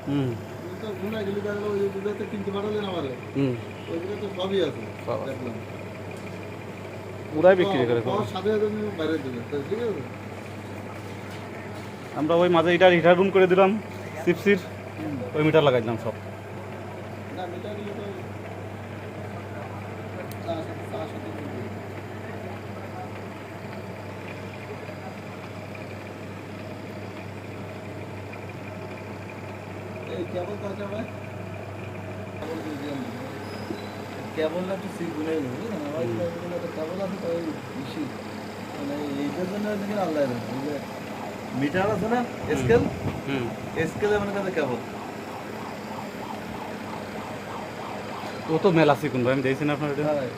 হুম তো ঘুরে গেলে দেখলো ওই দুটোতে কিনতে পাঠালেন আমারে হুম ওইগুলো তো সবই আছে সব আছে। দেখলাম পুরাই বিক্রি করে পাওয়ার সাথে সাথে তুমি বাইরে দিলেন তো ঠিক আছে আমরা ওই মাঝে এটা হিটার রুম করে দিলাম সিপসির হুম। ওই মিটার লাগাই দিলাম সব না মিটারগুলো তো তার সাথে কিনতে হবে। এই কেবল কয়টা ভাই কেবলটা একটু সিগুনে বুঝলেন আমার এগুলো তো কেবল আছে তো ওই বেশি মানে এইটার জন্য দেখি আল্লাহ মিটার আছে না স্কেল হুম স্কেলে মানে কাছে কেবল ও তো মেলা শিখুন ভাই আমি দিয়েছি না আপনার এটা হ্যাঁ